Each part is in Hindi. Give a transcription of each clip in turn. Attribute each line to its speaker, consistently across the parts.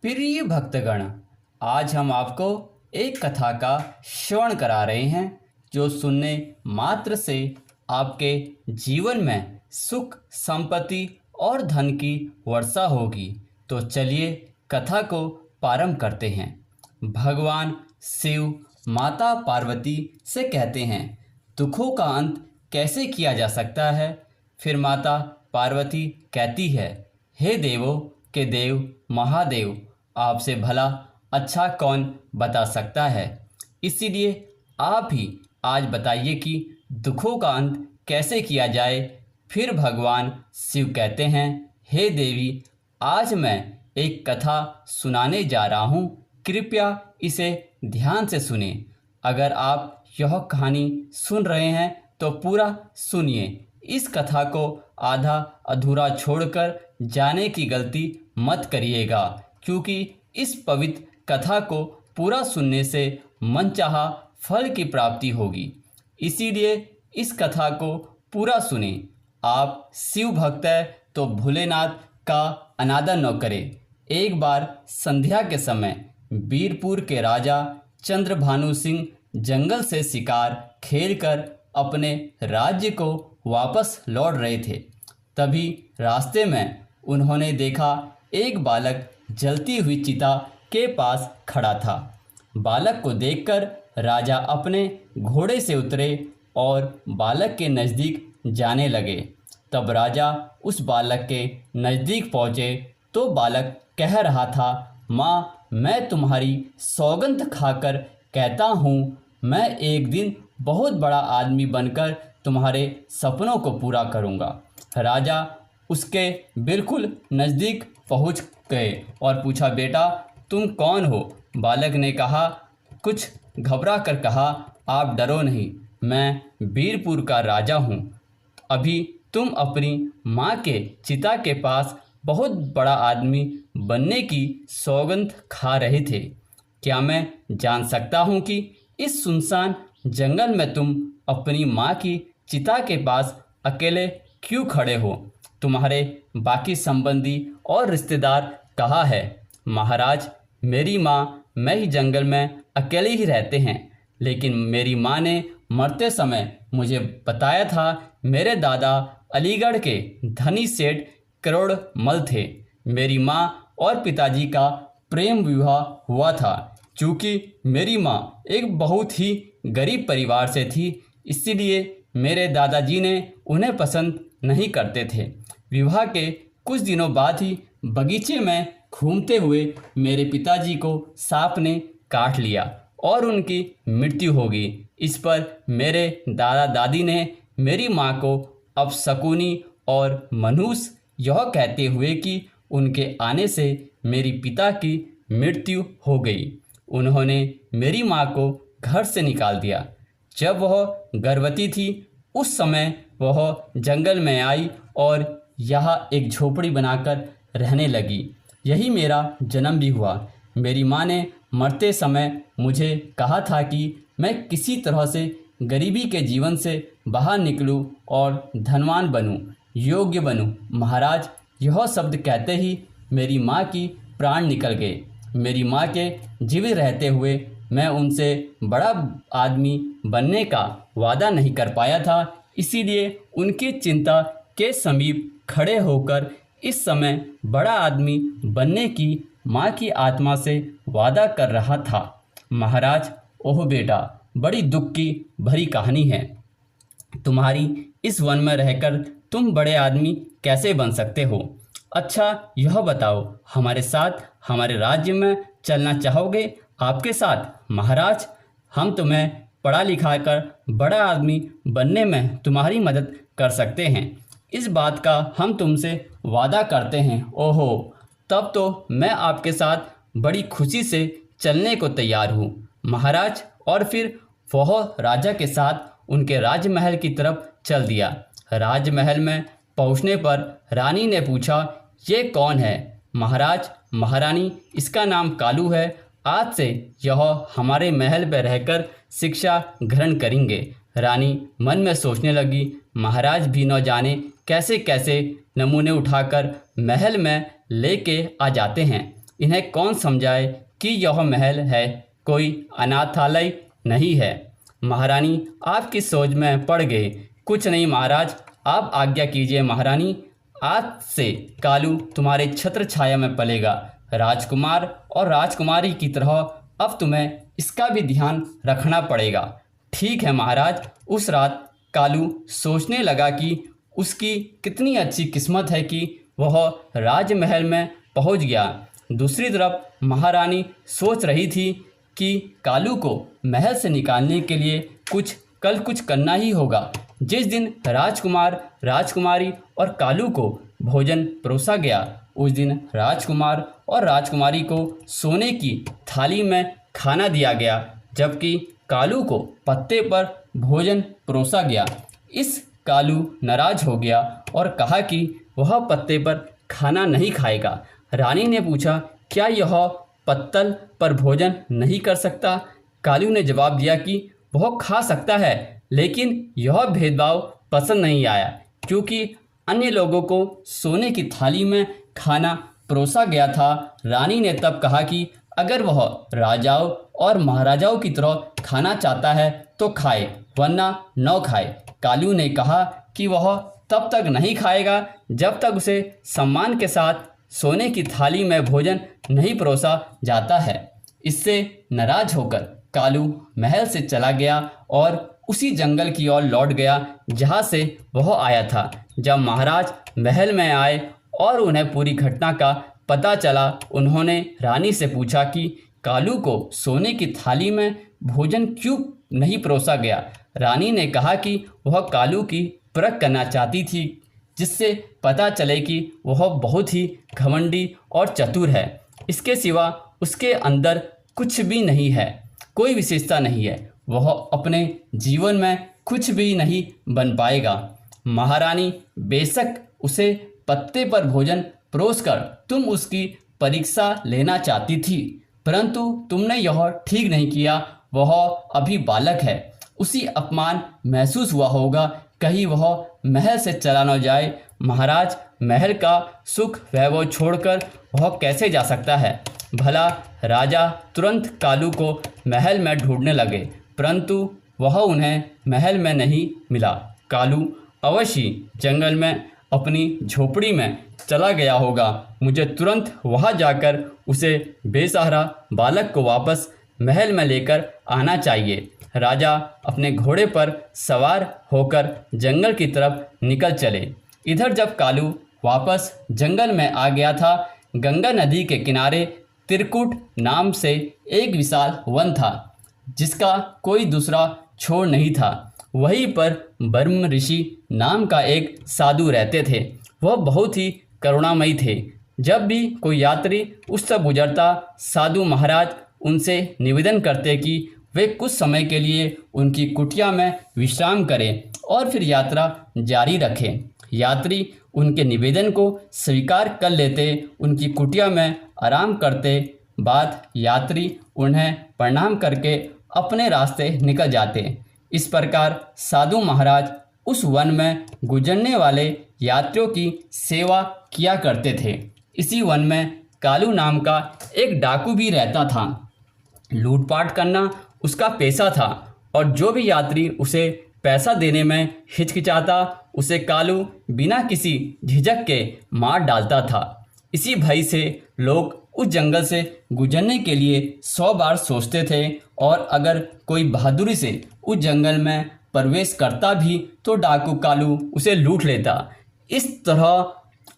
Speaker 1: प्रिय भक्तगण, आज हम आपको एक कथा का श्रवण करा रहे हैं जो सुनने मात्र से आपके जीवन में सुख, संपत्ति और धन की वर्षा होगी। तो चलिए कथा को प्रारंभ करते हैं। भगवान शिव माता पार्वती से कहते हैं, दुखों का अंत कैसे किया जा सकता है। फिर माता पार्वती कहती है, हे देवों के देव महादेव, आपसे भला अच्छा कौन बता सकता है। इसीलिए आप ही आज बताइए कि दुखों का अंत कैसे किया जाए। फिर भगवान शिव कहते हैं, हे देवी, आज मैं एक कथा सुनाने जा रहा हूँ, कृपया इसे ध्यान से सुने। अगर आप यह कहानी सुन रहे हैं तो पूरा सुनिए। इस कथा को आधा अधूरा छोड़कर जाने की गलती मत करिएगा, क्योंकि इस पवित्र कथा को पूरा सुनने से मनचाहा फल की प्राप्ति होगी। इसीलिए इस कथा को पूरा सुने। आप शिव भक्त हैं तो भोलेनाथ का अनादर न करें। एक बार संध्या के समय वीरपुर के राजा चंद्रभानु सिंह जंगल से शिकार खेलकर अपने राज्य को वापस लौट रहे थे। तभी रास्ते में उन्होंने देखा एक बालक जलती हुई चिता के पास खड़ा था। बालक को देखकर राजा अपने घोड़े से उतरे और बालक के नज़दीक जाने लगे। तब राजा उस बालक के नज़दीक पहुँचे तो बालक कह रहा था, माँ, मैं तुम्हारी सौगंध खाकर कहता हूँ, मैं एक दिन बहुत बड़ा आदमी बनकर तुम्हारे सपनों को पूरा करूँगा। राजा उसके बिल्कुल नज़दीक पहुँच गए और पूछा, बेटा तुम कौन हो। बालक ने कहा, कुछ घबरा कर कहा, आप डरो नहीं, मैं वीरपुर का राजा हूँ। अभी तुम अपनी माँ के चिता के पास बहुत बड़ा आदमी बनने की सौगंध खा रहे थे। क्या मैं जान सकता हूँ कि इस सुनसान जंगल में तुम अपनी माँ की चिता के पास अकेले क्यों खड़े हो। तुम्हारे बाकी संबंधी और रिश्तेदार कहाँ है। महाराज, मेरी माँ मैं ही जंगल में अकेले ही रहते हैं, लेकिन मेरी माँ ने मरते समय मुझे बताया था, मेरे दादा अलीगढ़ के धनी सेठ करोड़मल थे। मेरी माँ और पिताजी का प्रेम विवाह हुआ था। चूँकि मेरी माँ एक बहुत ही गरीब परिवार से थी, इसीलिए मेरे दादाजी ने उन्हें पसंद नहीं करते थे। विवाह के कुछ दिनों बाद ही बगीचे में घूमते हुए मेरे पिताजी को सांप ने काट लिया और उनकी मृत्यु हो गई। इस पर मेरे दादा दादी ने मेरी माँ को अपशकुनी और मनहूस यह कहते हुए कि उनके आने से मेरी पिता की मृत्यु हो गई। उन्होंने मेरी माँ को घर से निकाल दिया। जब वह गर्भवती थी उस समय वह जंगल में आई और यहाँ एक झोपड़ी बनाकर रहने लगी। यही मेरा जन्म भी हुआ। मेरी माँ ने मरते समय मुझे कहा था कि मैं किसी तरह से गरीबी के जीवन से बाहर निकलूं और धनवान बनूं, योग्य बनूं। महाराज, यह शब्द कहते ही मेरी माँ की प्राण निकल गए। मेरी माँ के जीवित रहते हुए मैं उनसे बड़ा आदमी बनने का वादा नहीं कर पाया था, इसीलिए उनकी चिंता के समीप खड़े होकर इस समय बड़ा आदमी बनने की माँ की आत्मा से वादा कर रहा था। महाराज, ओह बेटा, बड़ी दुख की भरी कहानी है। तुम्हारी इस वन में रहकर तुम बड़े आदमी कैसे बन सकते हो। अच्छा यह बताओ, हमारे साथ हमारे राज्य में चलना चाहोगे। आपके साथ महाराज, हम तुम्हें पढ़ा लिखा कर बड़ा आदमी बनने में तुम्हारी मदद कर सकते हैं। इस बात का हम तुमसे वादा करते हैं। ओहो, तब तो मैं आपके साथ बड़ी खुशी से चलने को तैयार हूँ महाराज। और फिर वह राजा के साथ उनके राजमहल की तरफ चल दिया। राजमहल में पहुँचने पर रानी ने पूछा, ये कौन है। महाराज, महारानी, इसका नाम कालू है। आज से यह हमारे महल पर रहकर शिक्षा ग्रहण करेंगे। रानी मन में सोचने लगी, महाराज भी न जाने कैसे कैसे नमूने उठाकर महल में लेके आ जाते हैं। इन्हें कौन समझाए कि यह महल है, कोई अनाथालय नहीं है। महारानी आपकी सोच में पड़ गए। कुछ नहीं महाराज, आप आज्ञा कीजिए महारानी। आज से कालू तुम्हारे छत्र छाया में पलेगा। राजकुमार और राजकुमारी की तरह अब तुम्हें इसका भी ध्यान रखना पड़ेगा। ठीक है महाराज। उस रात कालू सोचने लगा कि उसकी कितनी अच्छी किस्मत है कि वह राजमहल में पहुंच गया। दूसरी तरफ महारानी सोच रही थी कि कालू को महल से निकालने के लिए कुछ करना ही होगा। जिस दिन राजकुमार, राजकुमारी और कालू को भोजन परोसा गया, उस दिन राजकुमार और राजकुमारी को सोने की थाली में खाना दिया गया, जबकि कालू को पत्ते पर भोजन परोसा गया। इस कालू नाराज हो गया और कहा कि वह पत्ते पर खाना नहीं खाएगा। रानी ने पूछा, क्या यह पत्तल पर भोजन नहीं कर सकता? कालू ने जवाब दिया कि वह खा सकता है, लेकिन यह भेदभाव पसंद नहीं आया, क्योंकि अन्य लोगों को सोने की थाली में खाना परोसा गया था। रानी ने तब कहा कि अगर वह राजाओं और महाराजाओं की तरह खाना चाहता है तो खाए, वरना न खाए। कालू ने कहा कि वह तब तक नहीं खाएगा जब तक उसे सम्मान के साथ सोने की थाली में भोजन नहीं परोसा जाता है। इससे नाराज होकर कालू महल से चला गया और उसी जंगल की ओर लौट गया जहाँ से वह आया था। जब महाराज महल में आए और उन्हें पूरी घटना का पता चला, उन्होंने रानी से पूछा कि कालू को सोने की थाली में भोजन क्यों नहीं परोसा गया। रानी ने कहा कि वह कालू की परख करना चाहती थी, जिससे पता चले कि वह बहुत ही घमंडी और चतुर है। इसके सिवा उसके अंदर कुछ भी नहीं है, कोई विशेषता नहीं है। वह अपने जीवन में कुछ भी नहीं बन पाएगा। महारानी, बेशक उसे पत्ते पर भोजन परोसकर तुम उसकी परीक्षा लेना चाहती थी, परंतु तुमने यह ठीक नहीं किया। वह अभी बालक है, उसी अपमान महसूस हुआ होगा, कहीं वह महल से चला न जाए। महाराज, महल का सुख वैभव छोड़कर वह कैसे जा सकता है? भला राजा तुरंत कालू को महल में ढूंढने लगे, परंतु वह उन्हें महल में नहीं मिला। कालू अवश्य जंगल में अपनी झोपड़ी में चला गया होगा। मुझे तुरंत वहां जाकर उसे बेसहारा बालक को वापस महल में लेकर आना चाहिए। राजा अपने घोड़े पर सवार होकर जंगल की तरफ निकल चले। इधर जब कालू वापस जंगल में आ गया था, गंगा नदी के किनारे त्रिकुट नाम से एक विशाल वन था, जिसका कोई दूसरा छोर नहीं था। वहीं पर ब्रह्म ऋषि नाम का एक साधु रहते थे। वह बहुत ही करुणामयी थे। जब भी कोई यात्री उससे गुजरता, साधु महाराज उनसे निवेदन करते कि वे कुछ समय के लिए उनकी कुटिया में विश्राम करें और फिर यात्रा जारी रखें। यात्री उनके निवेदन को स्वीकार कर लेते, उनकी कुटिया में आराम करते। बाद यात्री उन्हें प्रणाम करके अपने रास्ते निकल जाते। इस प्रकार साधु महाराज उस वन में गुजरने वाले यात्रियों की सेवा किया करते थे। इसी वन में कालू नाम का एक डाकू भी रहता था। लूटपाट करना उसका पेशा था और जो भी यात्री उसे पैसा देने में हिचकिचाता, उसे कालू बिना किसी झिझक के मार डालता था। इसी भय से लोग उस जंगल से गुजरने के लिए 100 बार सोचते थे और अगर कोई बहादुरी से उस जंगल में प्रवेश करता भी तो डाकू कालू उसे लूट लेता। इस तरह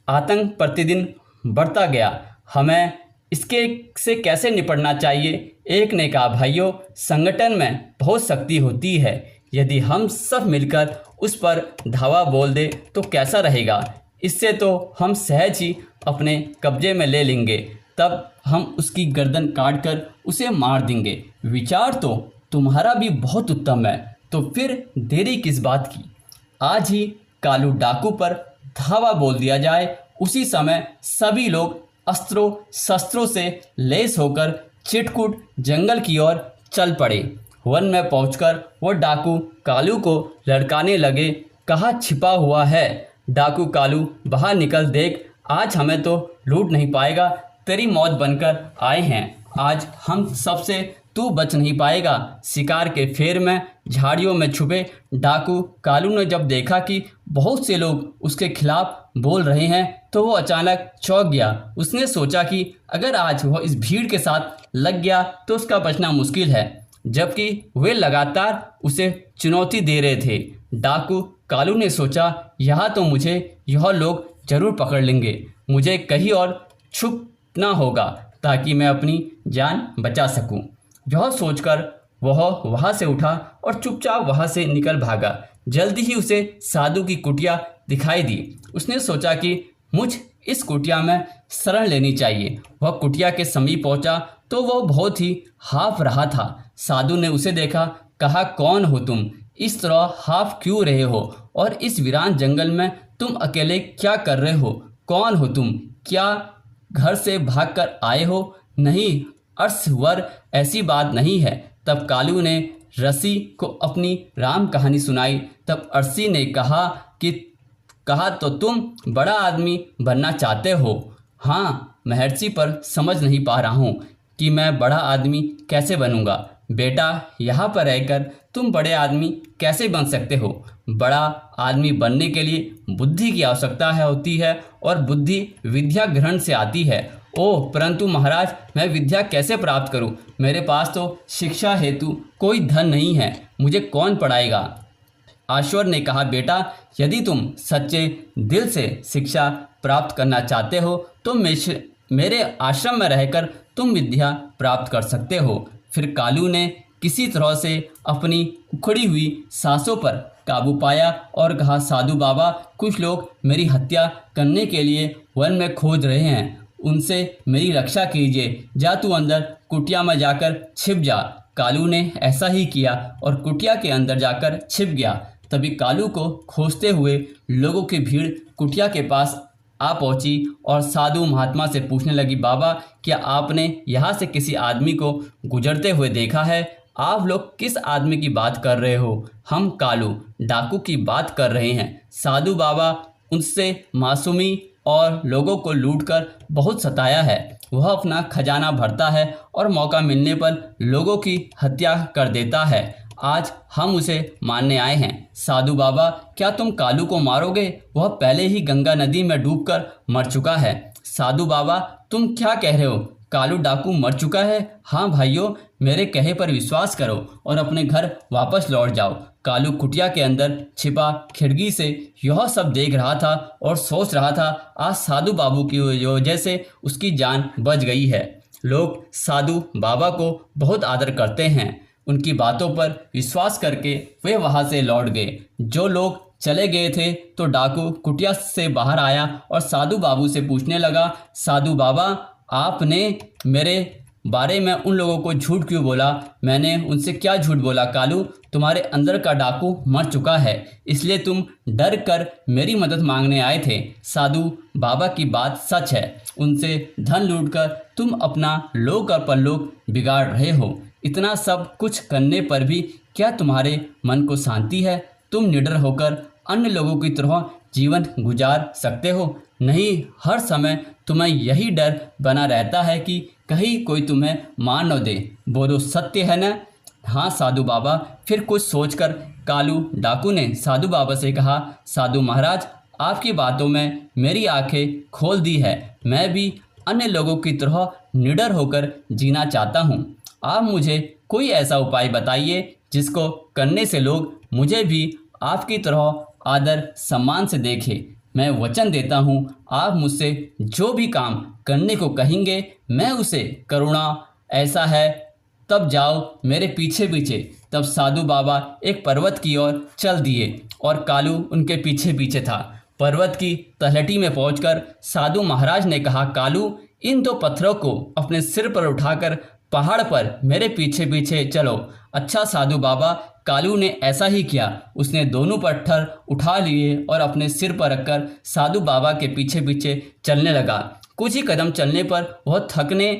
Speaker 1: आतंक प्रतिदिन बढ़ता गया। हमें इसके से कैसे निपटना चाहिए? एक ने कहा, भाइयों, संगठन में बहुत शक्ति होती है। यदि हम सब मिलकर उस पर धावा बोल दे तो कैसा रहेगा? इससे तो हम सहज ही अपने कब्जे में ले लेंगे, तब हम उसकी गर्दन काटकर उसे मार देंगे। विचार तो तुम्हारा भी बहुत उत्तम है, तो फिर देरी किस बात की? आज ही कालू डाकू पर धावा बोल दिया जाए। उसी समय सभी लोग अस्त्रों शस्त्रों से लैस होकर चिटकुट जंगल की ओर चल पड़े। वन में पहुंचकर वो डाकू कालू को लड़काने लगे। कहाँ छिपा हुआ है? डाकू कालू, बाहर निकल, देख, आज हमें तो लूट नहीं पाएगा। तेरी मौत बनकर आए हैं। आज हम सबसे तू बच नहीं पाएगा। शिकार के फेर में झाड़ियों में छुपे डाकू कालू ने जब देखा कि बहुत से लोग उसके खिलाफ बोल रहे हैं तो वो अचानक चौंक गया। उसने सोचा कि अगर आज वह इस भीड़ के साथ लग गया तो उसका बचना मुश्किल है, जबकि वे लगातार उसे चुनौती दे रहे थे। डाकू कालू ने सोचा, यहाँ तो मुझे यह लोग जरूर पकड़ लेंगे, मुझे कहीं और छुपना होगा ताकि मैं अपनी जान बचा सकूं। यह सोचकर वह वहां से उठा और चुपचाप वहां से निकल भागा। जल्दी ही उसे साधु की कुटिया दिखाई दी। उसने सोचा कि मुझ इस कुटिया में शरण लेनी चाहिए। वह कुटिया के समीप पहुंचा तो वह बहुत ही हाफ रहा था। साधु ने उसे देखा, कहा, कौन हो तुम? इस तरह हाफ क्यों रहे हो? और इस वीरान जंगल में तुम अकेले क्या कर रहे हो? कौन हो तुम? क्या घर से भागकर आए हो? नहीं अर्षवर, ऐसी बात नहीं है। तब कालू ने ऋषि को अपनी राम कहानी सुनाई। तब अर्षि ने कहा तो तुम बड़ा आदमी बनना चाहते हो? हाँ महर्षि, पर समझ नहीं पा रहा हूँ कि मैं बड़ा आदमी कैसे बनूंगा। बेटा, यहाँ पर रहकर तुम बड़े आदमी कैसे बन सकते हो? बड़ा आदमी बनने के लिए बुद्धि की आवश्यकता होती है और बुद्धि विद्या ग्रहण से आती है। ओह, परंतु महाराज, मैं विद्या कैसे प्राप्त करूं? मेरे पास तो शिक्षा हेतु कोई धन नहीं है, मुझे कौन पढ़ाएगा? आश्वर ने कहा, बेटा, यदि तुम सच्चे दिल से शिक्षा प्राप्त करना चाहते हो तो मेरे आश्रम में रहकर तुम विद्या प्राप्त कर सकते हो। फिर कालू ने किसी तरह से अपनी उखड़ी हुई सांसों पर काबू पाया और कहा, साधु बाबा, कुछ लोग मेरी हत्या करने के लिए वन में खोज रहे हैं, उनसे मेरी रक्षा कीजिए। जा तू अंदर कुटिया में जाकर छिप जा। कालू ने ऐसा ही किया और कुटिया के अंदर जाकर छिप गया। तभी कालू को खोजते हुए लोगों की भीड़ कुटिया के पास आ पहुंची और साधु महात्मा से पूछने लगी, बाबा, क्या आपने यहाँ से किसी आदमी को गुजरते हुए देखा है? आप लोग किस आदमी की बात कर रहे हो? हम कालू डाकू की बात कर रहे हैं। साधु बाबा उनसे मासूमी और लोगों को लूटकर बहुत सताया है। वह अपना खजाना भरता है और मौका मिलने पर लोगों की हत्या कर देता है। आज हम उसे मारने आए हैं। साधु बाबा, क्या तुम कालू को मारोगे? वह पहले ही गंगा नदी में डूबकर मर चुका है। साधु बाबा, तुम क्या कह रहे हो? कालू डाकू मर चुका है? हाँ भाइयों, मेरे कहे पर विश्वास करो और अपने घर वापस लौट जाओ। कालू कुटिया के अंदर छिपा खिड़की से यह सब देख रहा था और सोच रहा था, आज साधु बाबू की वजह से उसकी जान बच गई है। लोग साधु बाबा को बहुत आदर करते हैं। उनकी बातों पर विश्वास करके वे वहां से लौट गए। जो लोग चले गए थे तो डाकू कुटिया से बाहर आया और साधु बाबू से पूछने लगा, साधु बाबा, आपने मेरे बारे में उन लोगों को झूठ क्यों बोला? मैंने उनसे क्या झूठ बोला? कालू, तुम्हारे अंदर का डाकू मर चुका है, इसलिए तुम डर कर मेरी मदद मांगने आए थे। साधु बाबा की बात सच है, उनसे धन लूटकर तुम अपना लोक और परलोक बिगाड़ रहे हो। इतना सब कुछ करने पर भी क्या तुम्हारे मन को शांति है? तुम निडर होकर अन्य लोगों की तरह जीवन गुजार सकते हो? नहीं, हर समय तुम्हें यही डर बना रहता है कि कहीं कोई तुम्हें मार न दे। बोलो, सत्य है ना? हाँ साधु बाबा। फिर कुछ सोचकर कालू डाकू ने साधु बाबा से कहा, साधु महाराज, आपकी बातों में मेरी आंखें खोल दी है। मैं भी अन्य लोगों की तरह निडर होकर जीना चाहता हूँ। आप मुझे कोई ऐसा उपाय बताइए जिसको करने से लोग मुझे भी आपकी तरह आदर सम्मान से देखें। मैं वचन देता हूँ, आप मुझसे जो भी काम करने को कहेंगे मैं उसे करूँगा। ऐसा है तब जाओ मेरे पीछे पीछे। तब साधु बाबा एक पर्वत की ओर चल दिए और कालू उनके पीछे पीछे था। पर्वत की तलहटी में पहुंचकर साधु महाराज ने कहा, कालू, इन दो पत्थरों को अपने सिर पर उठाकर पहाड़ पर मेरे पीछे पीछे चलो। अच्छा साधु बाबा। कालू ने ऐसा ही किया। उसने दोनों पत्थर उठा लिए और अपने सिर पर रखकर साधु बाबा के पीछे पीछे चलने लगा। कुछ ही कदम चलने पर वह थकने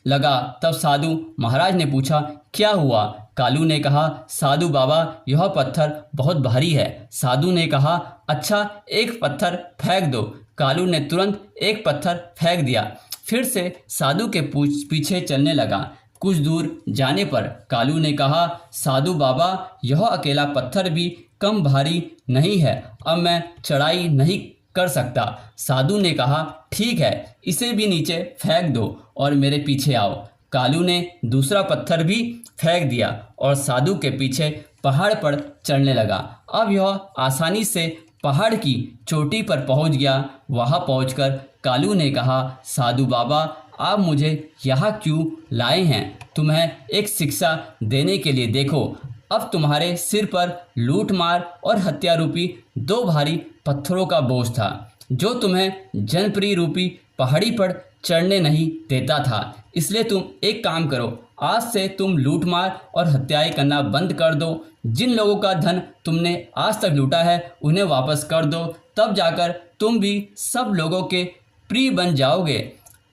Speaker 1: लगा। तब साधु महाराज ने पूछा, क्या हुआ? कालू ने कहा, साधु बाबा, यह पत्थर बहुत भारी है। साधु ने कहा, अच्छा एक पत्थर फेंक दो। कालू ने तुरंत एक पत्थर फेंक दिया फिर से साधु के पीछे चलने लगा। कुछ दूर जाने पर कालू ने कहा, साधु बाबा, यह अकेला पत्थर भी कम भारी नहीं है, अब मैं चढ़ाई नहीं कर सकता। साधु ने कहा, ठीक है, इसे भी नीचे फेंक दो और मेरे पीछे आओ। कालू ने दूसरा पत्थर भी फेंक दिया और साधु के पीछे पहाड़ पर चढ़ने लगा। अब यह आसानी से पहाड़ की चोटी पर पहुंच गया। वहां पहुंचकर कालू ने कहा, साधु बाबा, आप मुझे यहाँ क्यों लाए हैं? तुम्हें एक शिक्षा देने के लिए। देखो, अब तुम्हारे सिर पर लूट मार और हत्या रूपी 2 भारी पत्थरों का बोझ था, जो तुम्हें जनप्रिय रूपी पहाड़ी पर चढ़ने नहीं देता था। इसलिए तुम एक काम करो, आज से तुम लूट मार और हत्याएं करना बंद कर दो। जिन लोगों का धन तुमने आज तक लूटा है उन्हें वापस कर दो, तब जाकर तुम भी सब लोगों के प्रिय बन जाओगे।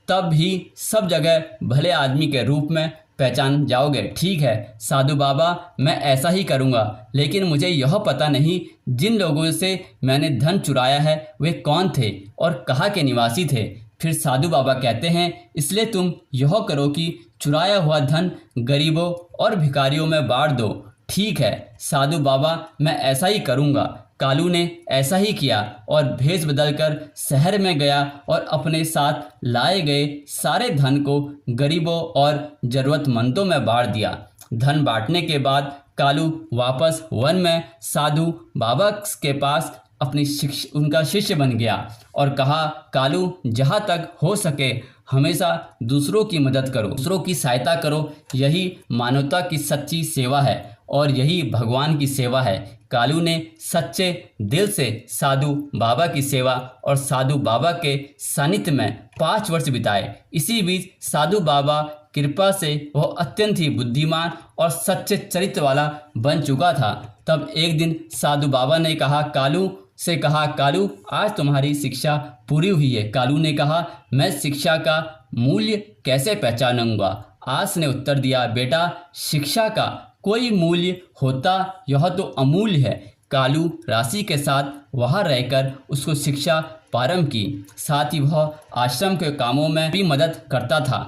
Speaker 1: तब ही सब जगह भले आदमी के रूप में पहचान जाओगे। ठीक है साधु बाबा, मैं ऐसा ही करूँगा, लेकिन मुझे यह पता नहीं जिन लोगों से मैंने धन चुराया है वे कौन थे और कहाँ के निवासी थे। फिर साधु बाबा कहते हैं, इसलिए तुम यह करो कि चुराया हुआ धन गरीबों और भिखारियों में बांट दो। ठीक है साधु बाबा, मैं ऐसा ही करूँगा। कालू ने ऐसा ही किया और भेष बदलकर शहर में गया और अपने साथ लाए गए सारे धन को गरीबों और जरूरतमंदों में बांट दिया। धन बांटने के बाद कालू वापस वन में साधु बाबा के पास उनका शिष्य बन गया और कहा, कालू, जहाँ तक हो सके हमेशा दूसरों की मदद करो, दूसरों की सहायता करो। यही मानवता की सच्ची सेवा है और यही भगवान की सेवा है। कालू ने सच्चे दिल से साधु बाबा की सेवा और साधु बाबा के सानिध्य में 5 वर्ष बिताए। इसी बीच साधु बाबा कृपा से वह अत्यंत ही बुद्धिमान और सच्चे चरित्र वाला बन चुका था। तब एक दिन साधु बाबा ने कहा, कालू, आज तुम्हारी शिक्षा पूरी हुई है। कालू ने कहा, मैं शिक्षा का मूल्य कैसे पहचानूंगा? आज ने उत्तर दिया, बेटा, शिक्षा का कोई मूल्य होता, यह तो अमूल्य है। कालू राशि के साथ वहाँ रहकर उसको शिक्षा प्रारंभ की। साथ ही वह आश्रम के कामों में भी मदद करता था।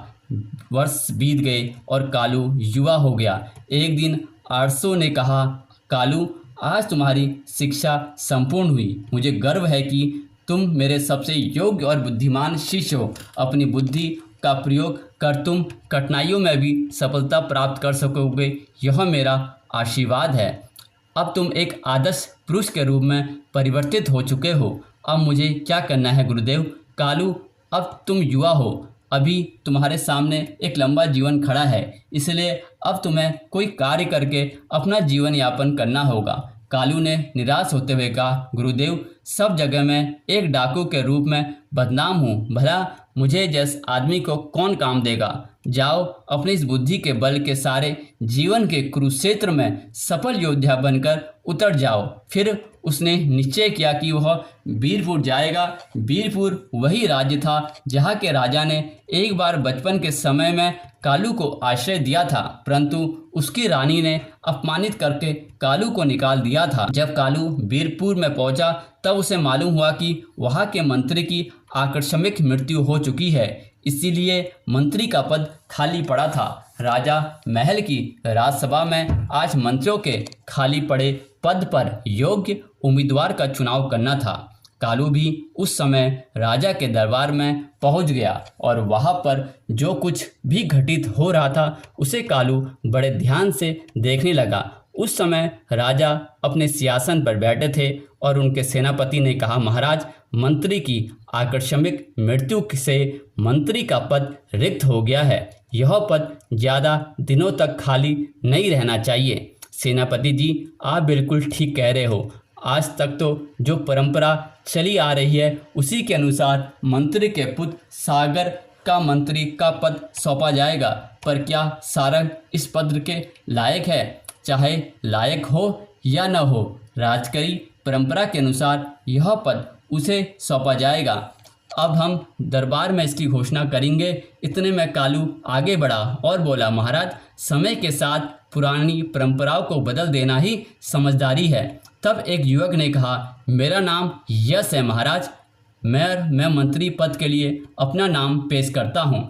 Speaker 1: वर्ष बीत गए और कालू युवा हो गया। एक दिन आरसो ने कहा, कालू, आज तुम्हारी शिक्षा संपूर्ण हुई। मुझे गर्व है कि तुम मेरे सबसे योग्य और बुद्धिमान शिष्य हो। अपनी बुद्धि का प्रयोग कर तुम कठिनाइयों में भी सफलता प्राप्त कर सकोगे, यह मेरा आशीर्वाद है। अब तुम एक आदर्श पुरुष के रूप में परिवर्तित हो चुके हो। अब मुझे क्या करना है गुरुदेव? कालू, अब तुम युवा हो, अभी तुम्हारे सामने एक लंबा जीवन खड़ा है, इसलिए अब तुम्हें कोई कार्य करके अपना जीवन यापन करना होगा। कालू ने निराश होते हुए कहा, गुरुदेव, सब जगह मैं एक डाकू के रूप में बदनाम हूँ। भला मुझे जैसे आदमी को कौन काम देगा? जाओ, अपनी इस बुद्धि के बल के सारे जीवन के कुरुक्षेत्र में सफल योद्धा बनकर उतर जाओ। फिर उसने निश्चय किया कि वह वीरपुर जाएगा। वीरपुर वही राज्य था जहाँ के राजा ने एक बार बचपन के समय में कालू को आश्रय दिया था, परंतु उसकी रानी ने अपमानित करके कालू को निकाल दिया था। जब कालू वीरपुर में पहुंचा तब उसे मालूम हुआ कि वहां के मंत्री की आकस्मिक मृत्यु हो चुकी है, इसीलिए मंत्री का पद खाली पड़ा था। राजा महल की राजसभा में आज मंत्रियों के खाली पड़े पद पर योग्य उम्मीदवार का चुनाव करना था। कालू भी उस समय राजा के दरबार में पहुंच गया और वहां पर जो कुछ भी घटित हो रहा था उसे कालू बड़े ध्यान से देखने लगा। उस समय राजा अपने सिंहासन पर बैठे थे और उनके सेनापति ने कहा, महाराज, मंत्री की आकस्मिक मृत्यु से मंत्री का पद रिक्त हो गया है। यह पद ज़्यादा दिनों तक खाली नहीं रहना चाहिए। सेनापति जी, आप बिल्कुल ठीक कह रहे हो। आज तक तो जो परंपरा चली आ रही है उसी के अनुसार मंत्री के पुत्र सागर का मंत्री का पद सौंपा जाएगा। पर क्या सारंग इस पद के लायक है? चाहे लायक हो या न हो, राजकरी परंपरा के अनुसार यह पद उसे सौंपा जाएगा। अब हम दरबार में इसकी घोषणा करेंगे। इतने में कालू आगे बढ़ा और बोला, महाराज, समय के साथ पुरानी परंपराओं को बदल देना ही समझदारी है। तब एक युवक ने कहा, मेरा नाम यश है महाराज। मैं मंत्री पद के लिए अपना नाम पेश करता हूँ।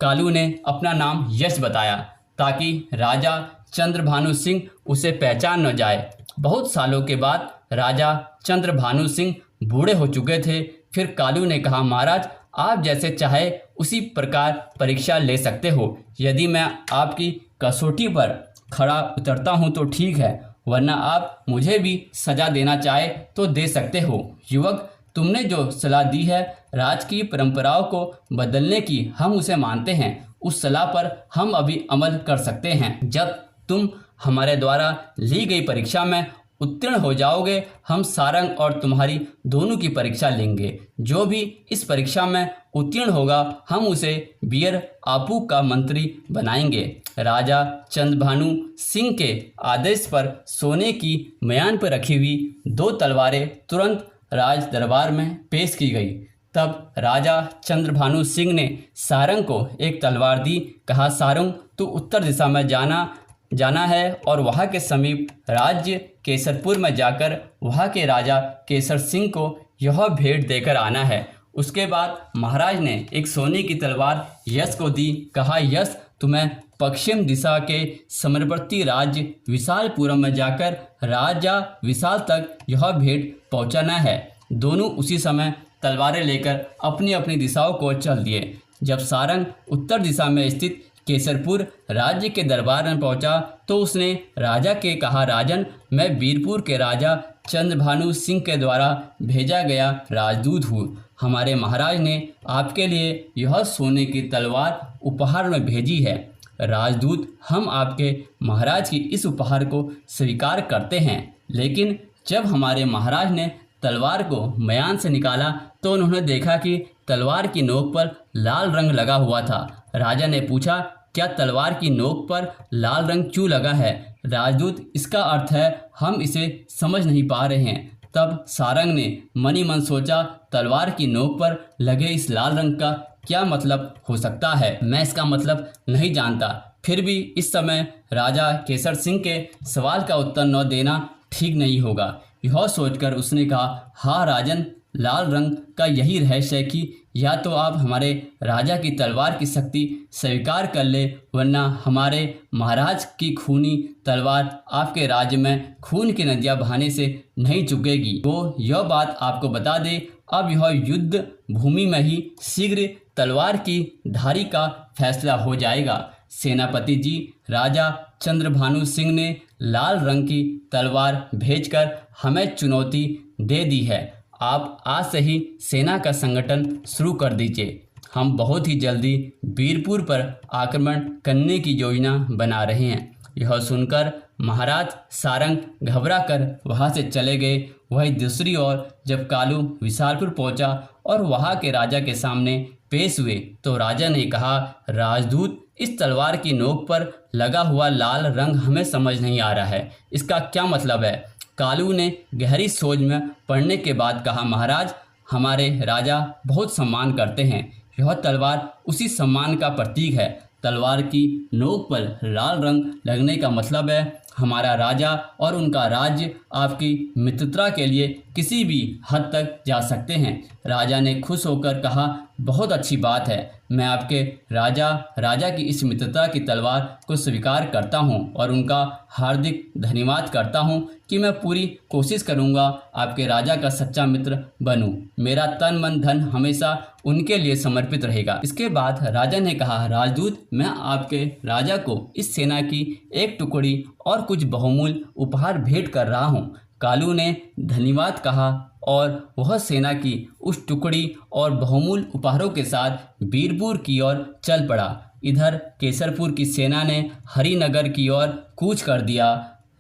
Speaker 1: कालू ने अपना नाम यश बताया ताकि राजा चंद्रभानु सिंह उसे पहचान न जाए। बहुत सालों के बाद राजा चंद्रभानु सिंह बूढ़े हो चुके थे। फिर कालू ने कहा, महाराज आप जैसे चाहे उसी प्रकार परीक्षा ले सकते हो। यदि मैं आपकी कसौटी पर खरा उतरता हूँ तो ठीक है, वरना आप मुझे भी सजा देना चाहे तो दे सकते हो। युवक, तुमने जो सलाह दी है राजकीय परंपराओं को बदलने की, हम उसे मानते हैं। उस सलाह पर हम अभी अमल कर सकते हैं। जब तुम हमारे द्वारा ली गई परीक्षा में उत्तीर्ण हो जाओगे, हम सारंग और तुम्हारी दोनों की परीक्षा लेंगे। जो भी इस परीक्षा में उत्तीर्ण होगा, हम उसे बियर आपू का मंत्री बनाएंगे। राजा चंद्रभानु सिंह के आदेश पर सोने की म्यान पर रखी हुई 2 तलवारें तुरंत राज दरबार में पेश की गई। तब राजा चंद्रभानु सिंह ने सारंग को एक तलवार दी। कहा, सारंग तू उत्तर दिशा में जाना है और वहाँ के समीप राज्य केसरपुर में जाकर वहाँ के राजा केसर सिंह को यह भेंट देकर आना है। उसके बाद महाराज ने एक सोने की तलवार यश को दी। कहा, यश तुम्हें पश्चिम दिशा के समरवर्ती राज्य विशालपुरम में जाकर राजा विशाल तक यह भेंट पहुँचाना है। दोनों उसी समय तलवारें लेकर अपनी अपनी दिशाओं को चल दिए। जब सारंग उत्तर दिशा में स्थित केसरपुर राज्य के दरबार में पहुंचा तो उसने राजा के कहा, राजन मैं वीरपुर के राजा चंद्रभानु सिंह के द्वारा भेजा गया राजदूत हूँ। हमारे महाराज ने आपके लिए यह सोने की तलवार उपहार में भेजी है। राजदूत, हम आपके महाराज की इस उपहार को स्वीकार करते हैं। लेकिन जब हमारे महाराज ने तलवार को म्यान से निकाला तो उन्होंने देखा कि तलवार की नोक पर लाल रंग लगा हुआ था। राजा ने पूछा, क्या तलवार की नोक पर लाल रंग क्यों लगा है? राजदूत, इसका अर्थ है हम इसे समझ नहीं पा रहे हैं। तब सारंग ने मनी मन सोचा, तलवार की नोक पर लगे इस लाल रंग का क्या मतलब हो सकता है? मैं इसका मतलब नहीं जानता। फिर भी इस समय राजा केसर सिंह के सवाल का उत्तर न देना ठीक नहीं होगा। यह सोचकर उसने कहा, हाँ राजन, लाल रंग का यही रहस्य है कि या तो आप हमारे राजा की तलवार की शक्ति स्वीकार कर ले, वरना हमारे महाराज की खूनी तलवार आपके राज्य में खून की नदियां बहाने से नहीं चुकेगी। वो यह बात आपको बता दे, अब यह युद्ध भूमि में ही शीघ्र तलवार की धारी का फैसला हो जाएगा। सेनापति जी, राजा चंद्रभानु सिंह ने लाल रंग की तलवार भेजकर हमें चुनौती दे दी है। आप आज से ही सेना का संगठन शुरू कर दीजिए। हम बहुत ही जल्दी वीरपुर पर आक्रमण करने की योजना बना रहे हैं। यह सुनकर महाराज सारंग घबरा कर वहाँ से चले गए। वही दूसरी ओर जब कालू विशालपुर पहुँचा और वहाँ के राजा के सामने पेश हुए तो राजा ने कहा, राजदूत, इस तलवार की नोक पर लगा हुआ लाल रंग हमें समझ नहीं आ रहा है, इसका क्या मतलब है? कालू ने गहरी सोच में पड़ने के बाद कहा, महाराज, हमारे राजा बहुत सम्मान करते हैं। यह तलवार उसी सम्मान का प्रतीक है। तलवार की नोक पर लाल रंग लगने का मतलब है हमारा राजा और उनका राज्य आपकी मित्रता के लिए किसी भी हद तक जा सकते हैं। राजा ने खुश होकर कहा, बहुत अच्छी बात है। मैं आपके राजा की इस मित्रता की तलवार को स्वीकार करता हूं और उनका हार्दिक धन्यवाद करता हूं कि मैं पूरी कोशिश करूंगा आपके राजा का सच्चा मित्र बनूं। मेरा तन मन धन हमेशा उनके लिए समर्पित रहेगा। इसके बाद राजा ने कहा, राजदूत, मैं आपके राजा को इस सेना की एक टुकड़ी और कुछ बहुमूल्य उपहार भेंट कर रहा हूं। कालू ने धन्यवाद कहा और वह सेना की उस टुकड़ी और बहुमूल्य उपहारों के साथ वीरपुर की ओर चल पड़ा। इधर केसरपुर की सेना ने हरिनगर की ओर कूच कर दिया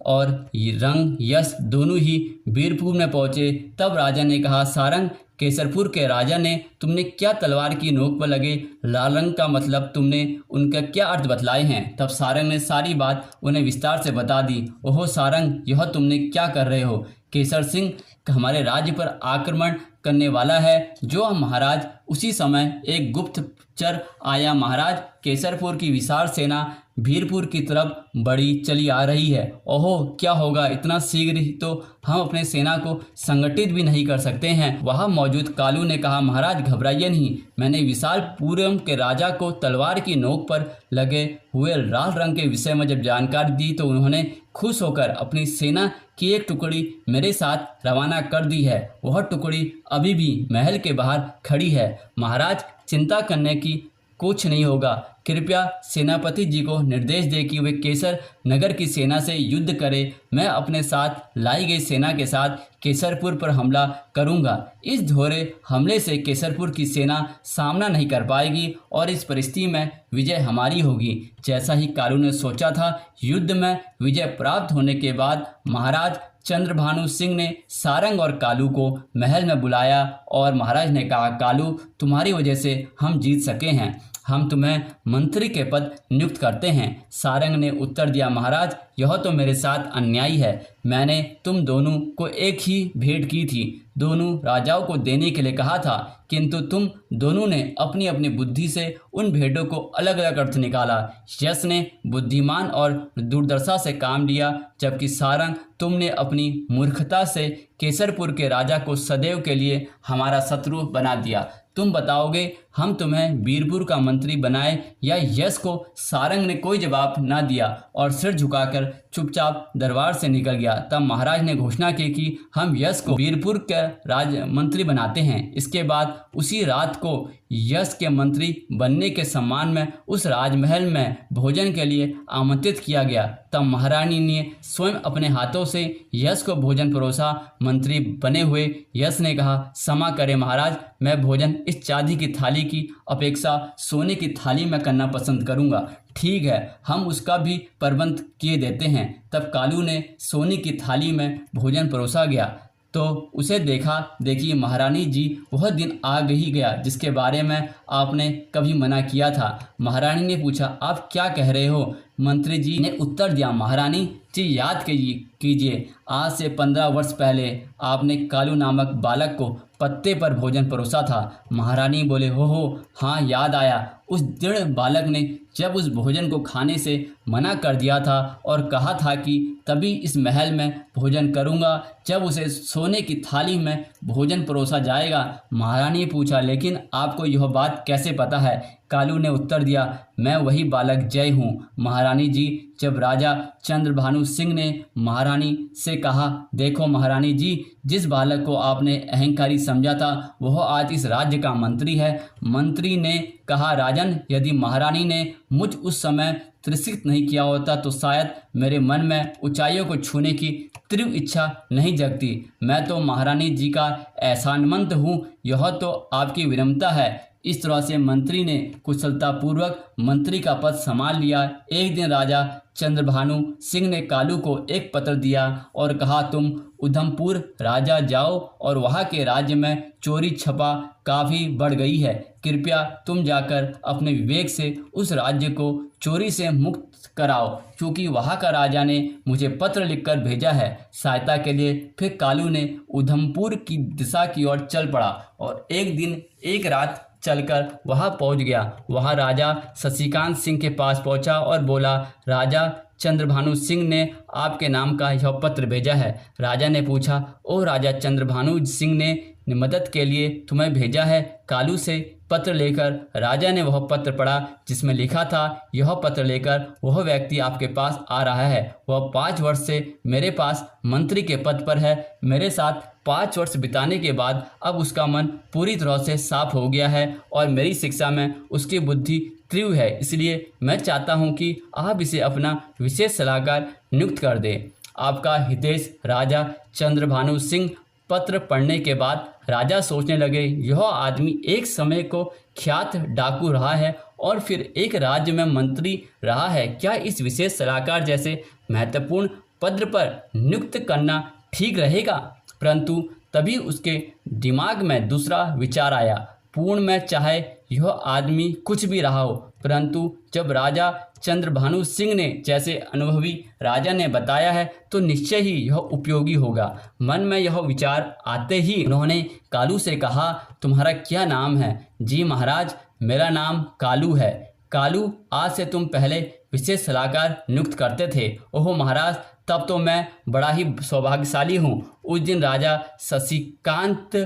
Speaker 1: और रंग यश दोनों ही वीरपुर में पहुंचे। तब राजा ने कहा, सारंग, केसरपुर के राजा ने तुमने क्या तलवार की नोक पर लगे लाल रंग का मतलब तुमने उनका क्या अर्थ बतलाए हैं? तब सारंग ने सारी बात उन्हें विस्तार से बता दी। ओहो सारंग, यह तुमने क्या कर रहे हो? केसर सिंह हमारे राज्य पर आक्रमण करने वाला है। जो महाराज उसी समय एक गुप्त चर आया महाराज, केसरपुर की विशाल सेना वीरपुर की तरफ बढ़ी चली आ रही है। ओहो, क्या होगा, इतना शीघ्र ही तो हम अपने सेना को संगठित भी नहीं कर सकते हैं। वहां मौजूद कालू ने कहा, महाराज घबराइए नहीं, मैंने विशालपुरम के राजा को तलवार की नोक पर लगे हुए लाल रंग के विषय में जब जानकारी दी तो उन्होंने खुश होकर अपनी सेना की एक टुकड़ी मेरे साथ रवाना कर दी है। वह टुकड़ी अभी भी महल के बाहर खड़ी है। महाराज चिंता करने की कुछ नहीं होगा, कृपया सेनापति जी को निर्देश दे कि वे केसर नगर की सेना से युद्ध करें। मैं अपने साथ लाई गई सेना के साथ केसरपुर पर हमला करूंगा। इस दोहरे हमले से केसरपुर की सेना सामना नहीं कर पाएगी और इस परिस्थिति में विजय हमारी होगी। जैसा ही कालू ने सोचा था, युद्ध में विजय प्राप्त होने के बाद महाराज चंद्रभानु सिंह ने सारंग और कालू को महल में बुलाया और महाराज ने कहा, कालू तुम्हारी वजह से हम जीत सके हैं, हम तुम्हें मंत्री के पद नियुक्त करते हैं। सारंग ने उत्तर दिया, महाराज यह तो मेरे साथ अन्याय है। मैंने तुम दोनों को एक ही भेंट की थी, दोनों राजाओं को देने के लिए कहा था, किंतु तुम दोनों ने अपनी अपनी बुद्धि से उन भेंटों को अलग अलग अर्थ निकाला। यश ने बुद्धिमान और दूरदर्शा से काम लिया, जबकि सारंग तुमने अपनी मूर्खता से केसरपुर के राजा को सदैव के लिए हमारा शत्रु बना दिया। तुम बताओगे हम तुम्हें वीरपुर का मंत्री बनाए या यश को? सारंग ने कोई जवाब न दिया और सिर झुकाकर चुपचाप दरबार से निकल गया। तब महाराज ने घोषणा की कि हम यश को वीरपुर के राज मंत्री बनाते हैं। इसके बाद उसी रात को यश के मंत्री बनने के सम्मान में उस राजमहल में भोजन के लिए आमंत्रित किया गया। तब महारानी ने स्वयं अपने हाथों से यश को भोजन परोसा। मंत्री बने हुए यश ने कहा, क्षमा करें महाराज, मैं भोजन इस चांदी की थाली की अपेक्षा सोने की थाली में करना पसंद करूंगा। ठीक है, हम उसका भी प्रबंध किए देते हैं। तब कालू ने सोने की थाली में भोजन परोसा गया तो उसे देखा देखी महारानी जी वह दिन आ ही गया जिसके बारे में आपने कभी मना किया था। महारानी ने पूछा, आप क्या कह रहे हो? मंत्री जी ने उत्तर दिया, महारानी जी याद कीजिए, आज से 15 वर्ष पहले आपने कालू नामक बालक को पत्ते पर भोजन परोसा था। महारानी बोले, हो हाँ याद आया। उस दृढ़ बालक ने जब उस भोजन को खाने से मना कर दिया था और कहा था कि तभी इस महल में भोजन करूंगा जब उसे सोने की थाली में भोजन परोसा जाएगा। महारानी ने पूछा, लेकिन आपको यह बात कैसे पता है? कालू ने उत्तर दिया, मैं वही बालक जय हूँ। महारानी जी, जब राजा चंद्रभानु सिंह ने महारानी से कहा, देखो महारानी जी, जिस बालक को आपने अहंकारी समझा था वह आज इस राज्य का मंत्री है। मंत्री ने कहा, राजन, यदि महारानी ने मुझ उस समय त्रिषित नहीं किया होता तो शायद मेरे मन में ऊंचाइयों को छूने की तीव्र इच्छा नहीं जगती। मैं तो महारानी जी का एहसानमंद हूँ, यह तो आपकी विनम्रता है। इस तरह से मंत्री ने कुशलतापूर्वक मंत्री का पद संभाल लिया। एक दिन राजा चंद्रभानु सिंह ने कालू को एक पत्र दिया और कहा, तुम उधमपुर राजा जाओ और वहाँ के राज्य में चोरी छपा काफ़ी बढ़ गई है। कृपया तुम जाकर अपने विवेक से उस राज्य को चोरी से मुक्त कराओ, क्योंकि वहाँ का राजा ने मुझे पत्र लिखकर भेजा है सहायता के लिए। फिर कालू ने उधमपुर की दिशा की ओर चल पड़ा और एक दिन एक रात चलकर वहां पहुंच गया। वहां राजा शशिकांत सिंह के पास पहुंचा और बोला, राजा चंद्रभानु सिंह ने आपके नाम का यह पत्र भेजा है। राजा ने पूछा, ओ राजा, चंद्रभानु सिंह ने मदद के लिए तुम्हें भेजा है? कालू से पत्र लेकर राजा ने वह पत्र पढ़ा जिसमें लिखा था, यह पत्र लेकर वह व्यक्ति आपके पास आ रहा है। वह 5 वर्ष से मेरे पास मंत्री के पद पर है। मेरे साथ 5 वर्ष बिताने के बाद अब उसका मन पूरी तरह से साफ हो गया है और मेरी शिक्षा में उसकी बुद्धि तीव्र है। इसलिए मैं चाहता हूं कि आप इसे अपना विशेष सलाहकार नियुक्त कर दें। आपका हितेश, राजा चंद्रभानु सिंह। पत्र पढ़ने के बाद राजा सोचने लगे, यह आदमी एक समय को ख्यात डाकू रहा है और फिर एक राज्य में मंत्री रहा है। क्या इस विशेष सलाहकार जैसे महत्वपूर्ण पद पर नियुक्त करना ठीक रहेगा? परंतु तभी उसके दिमाग में दूसरा विचार आया। पूर्ण में चाहे यह आदमी कुछ भी रहा हो, परंतु जब राजा चंद्रभानु सिंह ने जैसे अनुभवी राजा ने बताया है तो निश्चय ही यह उपयोगी होगा। मन में यह विचार आते ही उन्होंने कालू से कहा, तुम्हारा क्या नाम है? जी महाराज, मेरा नाम कालू है। कालू, आज से तुम पहले विशेष सलाहकार नियुक्त करते थे। ओहो महाराज, तब तो मैं बड़ा ही सौभाग्यशाली हूँ। उस दिन राजा शशिकांत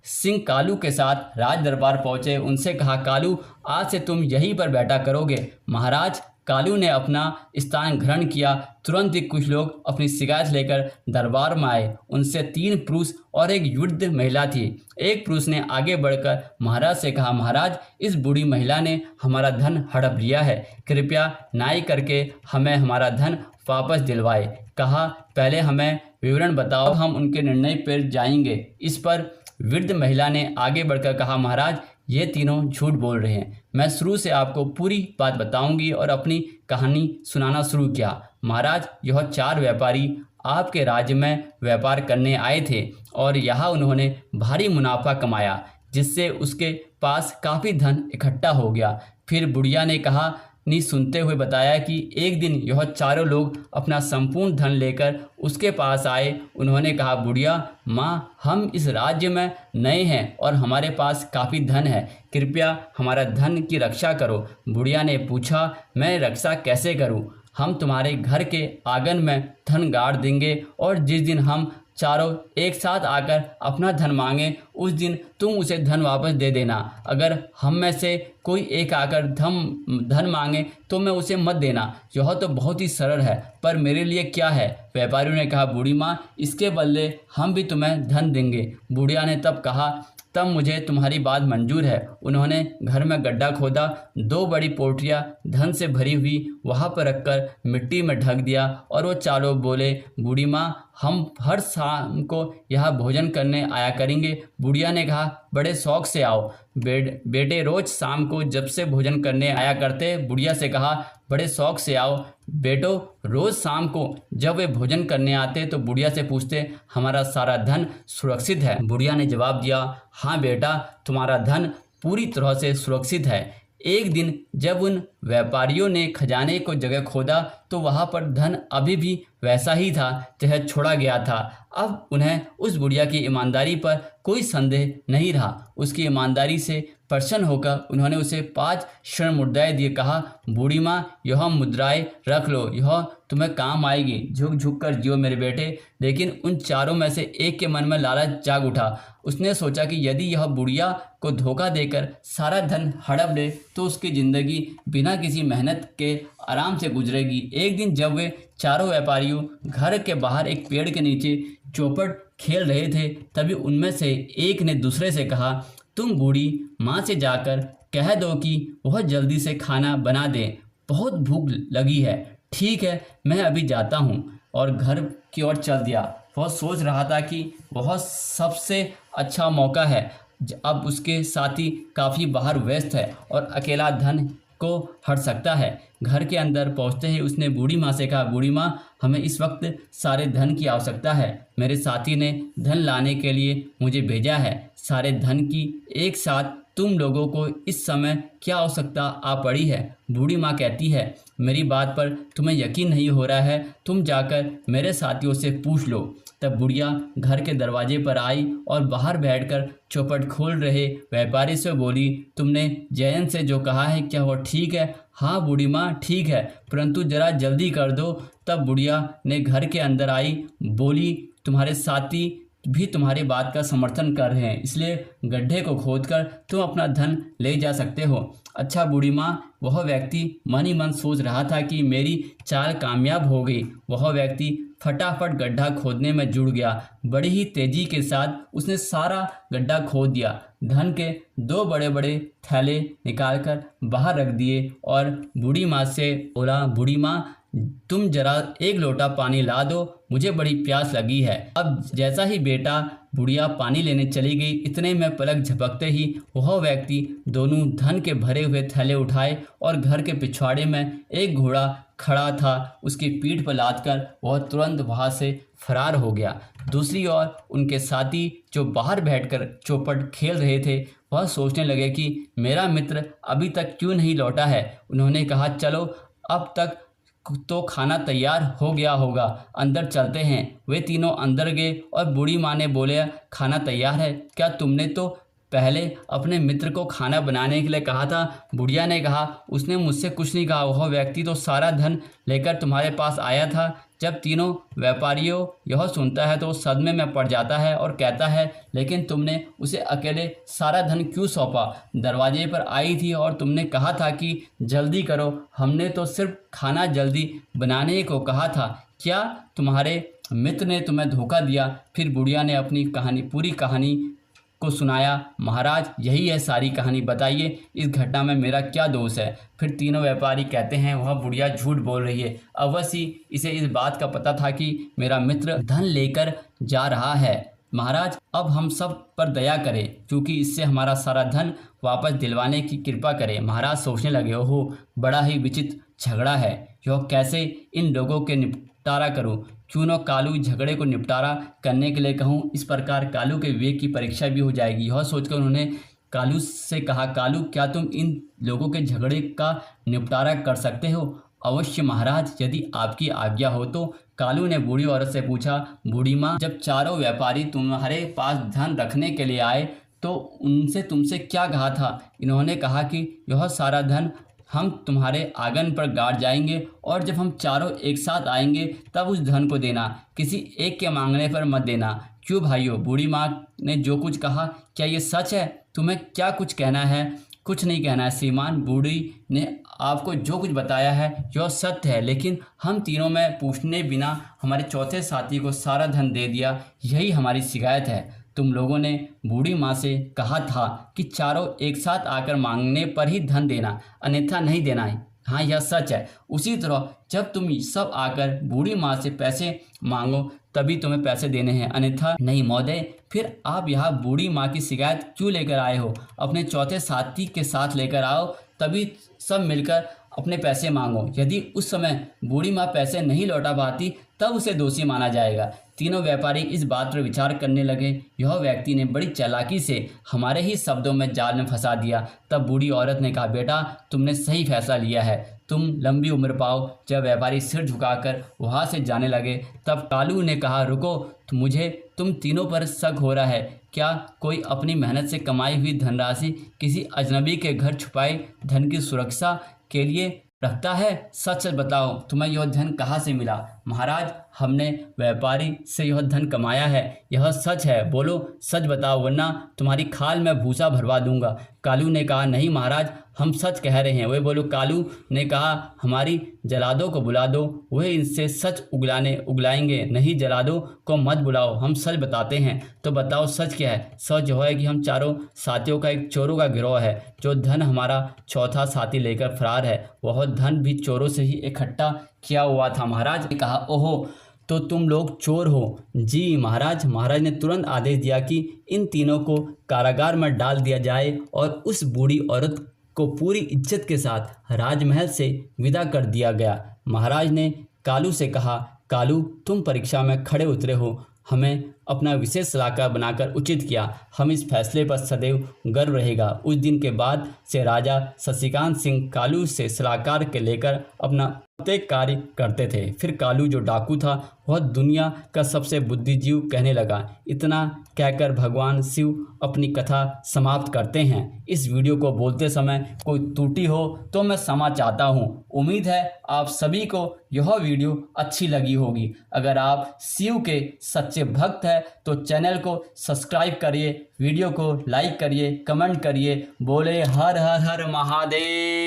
Speaker 1: सिंह कालू के साथ राज दरबार पहुँचे। उनसे कहा, कालू, आज से तुम यहीं पर बैठा करोगे। महाराज, कालू ने अपना स्थान ग्रहण किया। तुरंत ही कुछ लोग अपनी शिकायत लेकर दरबार में आए। उनसे 3 पुरुष और एक वृद्ध महिला थी। एक पुरुष ने आगे बढ़कर महाराज से कहा, महाराज, इस बूढ़ी महिला ने हमारा धन हड़प लिया है। कृपया न्याय करके हमें हमारा धन वापस दिलवाए। कहा, पहले हमें विवरण बताओ, हम उनके निर्णय पर जाएंगे। इस पर वृद्ध महिला ने आगे बढ़कर कहा, महाराज, ये तीनों झूठ बोल रहे हैं। मैं शुरू से आपको पूरी बात बताऊंगी और अपनी कहानी सुनाना शुरू किया। महाराज, यह 4 व्यापारी आपके राज्य में व्यापार करने आए थे और यहाँ उन्होंने भारी मुनाफा कमाया, जिससे उसके पास काफ़ी धन इकट्ठा हो गया। फिर बुढ़िया ने कहानी सुनते हुए बताया कि एक दिन यह चारों लोग अपना संपूर्ण धन लेकर उसके पास आए। उन्होंने कहा, बुढ़िया माँ, हम इस राज्य में नए हैं और हमारे पास काफ़ी धन है। कृपया हमारा धन की रक्षा करो। बुढ़िया ने पूछा, मैं रक्षा कैसे करूँ? हम तुम्हारे घर के आंगन में धन गाड़ देंगे और जिस दिन हम चारों एक साथ आकर अपना धन मांगे, उस दिन तुम उसे धन वापस दे देना। अगर हम में से कोई एक आकर धन मांगे तो मैं उसे मत देना। यह तो बहुत ही सरल है, पर मेरे लिए क्या है? व्यापारियों ने कहा, बूढ़ी माँ, इसके बदले हम भी तुम्हें धन देंगे। बुढ़िया ने तब कहा, तब मुझे तुम्हारी बात मंजूर है। उन्होंने घर में गड्ढा खोदा, 2 बड़ी पोटलियाँ धन से भरी हुई वहाँ पर रखकर मिट्टी में ढक दिया और वो चारों बोले, बूढ़ी माँ, हम हर शाम को यहाँ भोजन करने आया करेंगे। बुढ़िया ने कहा, बड़े शौक से आओ। बेटे रोज शाम को जब से भोजन करने आया करते। बुढ़िया से कहा, बड़े शौक से आओ। बेटो रोज शाम को जब वे भोजन करने आते तो बुढ़िया से पूछते, हमारा सारा धन सुरक्षित है? बुढ़िया ने जवाब दिया, हाँ बेटा, तुम्हारा धन पूरी तरह से सुरक्षित है। एक दिन जब उन व्यापारियों ने खजाने को जगह खोदा तो वहाँ पर धन अभी भी वैसा ही था जैसे छोड़ा गया था। अब उन्हें उस बुढ़िया की ईमानदारी पर कोई संदेह नहीं रहा। उसकी ईमानदारी से प्रसन्न होकर उन्होंने उसे 5 स्वर्ण मुद्राएं दिए। कहा, बूढ़ी माँ, यह मुद्राएं रख लो, यह तुम्हें काम आएगी। झुक झुक कर जियो मेरे बेटे। लेकिन उन चारों में से एक के मन में लालच जाग उठा। उसने सोचा कि यदि यह बुढ़िया को धोखा देकर सारा धन हड़प ले तो उसकी ज़िंदगी बिना किसी मेहनत के आराम से गुजरेगी। एक दिन जब वे चारों व्यापारियों घर के बाहर एक पेड़ के नीचे चौपट खेल रहे थे, तभी उनमें से एक ने दूसरे से कहा, तुम बूढ़ी माँ से जाकर कह दो कि वह जल्दी से खाना बना दें, बहुत भूख लगी है। ठीक है, मैं अभी जाता हूँ। और घर की ओर चल दिया। वह सोच रहा था कि वह सबसे अच्छा मौका है। अब उसके साथी काफ़ी बाहर व्यस्त है और अकेला धन को हट सकता है। घर के अंदर पहुंचते ही उसने बूढ़ी माँ से कहा, बूढ़ी माँ, हमें इस वक्त सारे धन की आवश्यकता है। मेरे साथी ने धन लाने के लिए मुझे भेजा है। सारे धन की एक साथ तुम लोगों को इस समय क्या आवश्यकता आ पड़ी है? बूढ़ी माँ कहती है, मेरी बात पर तुम्हें यकीन नहीं हो रहा है, तुम जाकर मेरे साथियों से पूछ लो। तब बुढ़िया घर के दरवाजे पर आई और बाहर बैठकर चौपट खोल रहे व्यापारी से बोली, तुमने जयन से जो कहा है क्या वो ठीक है? हाँ बूढ़ी माँ, ठीक है, परंतु जरा जल्दी कर दो। तब बुढ़िया ने घर के अंदर आई, बोली, तुम्हारे साथी भी तुम्हारी बात का समर्थन कर रहे हैं, इसलिए गड्ढे को खोदकर तुम अपना धन ले जा सकते हो। अच्छा बूढ़ी माँ, वह व्यक्ति मन ही मन सोच रहा था कि मेरी चाल कामयाब हो गई। वह व्यक्ति फटाफट गड्ढा खोदने में जुड़ गया। बड़ी ही तेजी के साथ उसने सारा गड्ढा खोद दिया। धन के 2 बड़े बड़े थैले निकालकर बाहर रख दिए और बूढ़ी माँ से बोला, बूढ़ी माँ, तुम जरा 1 लोटा पानी ला दो, मुझे बड़ी प्यास लगी है। अब जैसा ही बेटा बुढ़िया पानी लेने चली गई, इतने में पलक झपकते ही वह व्यक्ति दोनों धन के भरे हुए थैले उठाए और घर के पिछवाड़े में एक घोड़ा खड़ा था, उसकी पीठ पर लादकर वह तुरंत वहां से फरार हो गया। दूसरी ओर उनके साथी जो बाहर बैठकर चौपट खेल रहे थे, वह सोचने लगे कि मेरा मित्र अभी तक क्यों नहीं लौटा है। उन्होंने कहा, चलो अब तक तो खाना तैयार हो गया होगा, अंदर चलते हैं। वे तीनों अंदर गए और बूढ़ी माँ ने बोले, खाना तैयार है, क्या तुमने तो पहले अपने मित्र को खाना बनाने के लिए कहा था। बुढ़िया ने कहा, उसने मुझसे कुछ नहीं कहा, वह व्यक्ति तो सारा धन लेकर तुम्हारे पास आया था। जब तीनों व्यापारियों यह सुनता है तो सदमे में पड़ जाता है और कहता है, लेकिन तुमने उसे अकेले सारा धन क्यों सौंपा? दरवाजे पर आई थी और तुमने कहा था कि जल्दी करो, हमने तो सिर्फ खाना जल्दी बनाने को कहा था। क्या तुम्हारे मित्र ने तुम्हें धोखा दिया? फिर बुढ़िया ने अपनी पूरी कहानी को सुनाया। महाराज, यही है सारी कहानी, बताइए इस घटना में मेरा क्या दोष है? फिर तीनों व्यापारी कहते हैं, वह बुढ़िया झूठ बोल रही है, अवश्य ही इसे इस बात का पता था कि मेरा मित्र धन लेकर जा रहा है। महाराज, अब हम सब पर दया करें, क्योंकि इससे हमारा सारा धन वापस दिलवाने की कृपा करें। महाराज सोचने लगे, ओहो, बड़ा ही विचित्र झगड़ा है, यह कैसे इन लोगों के निपटारा करूं? क्यों न कालू झगड़े को निपटारा करने के लिए कहूं, इस प्रकार कालू के विवेक की परीक्षा भी हो जाएगी। यह सोचकर उन्होंने कालू से कहा, कालू, क्या तुम इन लोगों के झगड़े का निपटारा कर सकते हो? अवश्य महाराज, यदि आपकी आज्ञा हो तो। कालू ने बूढ़ी औरत से पूछा, बूढ़ी माँ, जब चारों व्यापारी तुम्हारे पास धन रखने के लिए आए तो उनसे तुमसे क्या कहा था? इन्होंने कहा कि यह सारा धन हम तुम्हारे आंगन पर गाड़ जाएंगे और जब हम चारों एक साथ आएंगे तब उस धन को देना, किसी एक के मांगने पर मत देना। क्यों भाइयों? बूढ़ी माँ ने जो कुछ कहा, क्या ये सच है? तुम्हें क्या कुछ कहना है? कुछ नहीं कहना है श्रीमान, बूढ़ी ने आपको जो कुछ बताया है यह सत्य है, लेकिन हम तीनों में पूछने बिना हमारे चौथे साथी को सारा धन दे दिया, यही हमारी शिकायत है। तुम लोगों ने बूढ़ी माँ से कहा था कि चारों एक साथ आकर मांगने पर ही धन देना, अन्यथा नहीं देना है। हाँ, यह सच है। उसी तरह जब तुम सब आकर बूढ़ी माँ से पैसे मांगो तभी तुम्हें पैसे देने हैं, अन्यथा नहीं। महोदय, फिर आप यहाँ बूढ़ी माँ की शिकायत क्यों लेकर आए हो? अपने चौथे साथी के साथ लेकर आओ, तभी सब मिलकर अपने पैसे मांगो। यदि उस समय बूढ़ी माँ पैसे नहीं लौटा पाती तब उसे दोषी माना जाएगा। तीनों व्यापारी इस बात पर विचार करने लगे। यह व्यक्ति ने बड़ी चालाकी से हमारे ही शब्दों में जाल में फंसा दिया। तब बूढ़ी औरत ने कहा, बेटा, तुमने सही फैसला लिया है, तुम लंबी उम्र पाओ। जब व्यापारी सिर झुकाकर वहाँ से जाने लगे तब कालू ने कहा, रुको, मुझे तुम तीनों पर शक हो रहा है। क्या कोई अपनी मेहनत से कमाई हुई धनराशि किसी अजनबी के घर छुपाए धन की सुरक्षा के लिए रखता है? सच सच बताओ, तुम्हें यह धन कहाँ से मिला? महाराज, हमने व्यापारी से यह धन कमाया है। यह सच है? बोलो, सच बताओ, वरना तुम्हारी खाल में भूसा भरवा दूंगा। कालू ने कहा, नहीं महाराज, हम सच कह रहे हैं। वे बोलो, कालू ने कहा, हमारी जलादों को बुला दो, वह इनसे सच उगलाएंगे। नहीं, जलादों को मत बुलाओ, हम सच बताते हैं। तो बताओ सच क्या है? सच यह है कि हम चारों साथियों का एक चोरों का गिरोह है। जो धन हमारा चौथा साथी लेकर फरार है, वह धन भी चोरों से ही इकट्ठा किया हुआ था। महाराज ने कहा, ओहो, तो तुम लोग चोर हो? जी महाराज। महाराज ने तुरंत आदेश दिया कि इन तीनों को कारागार में डाल दिया जाए और उस बूढ़ी औरत को पूरी इज्जत के साथ राजमहल से विदा कर दिया गया। महाराज ने कालू से कहा, कालू, तुम परीक्षा में खड़े उतरे हो, हमें अपना विशेष सलाहकार बनाकर उचित किया। हम इस फैसले पर सदैव गर्व रहेगा। उस दिन के बाद से राजा शशिकांत सिंह कालू से सलाहकार के लेकर अपना प्रत्येक कार्य करते थे। फिर कालू जो डाकू था वह दुनिया का सबसे बुद्धिजीव कहने लगा। इतना कहकर भगवान शिव अपनी कथा समाप्त करते हैं। इस वीडियो को बोलते समय कोई त्रुटि हो तो मैं क्षमा चाहता हूँ। उम्मीद है आप सभी को यह वीडियो अच्छी लगी होगी। अगर आप शिव के सच्चे भक्त हैं तो चैनल को सब्सक्राइब करिए, वीडियो को लाइक करिए, कमेंट करिए। बोले हर हर हर महादेव।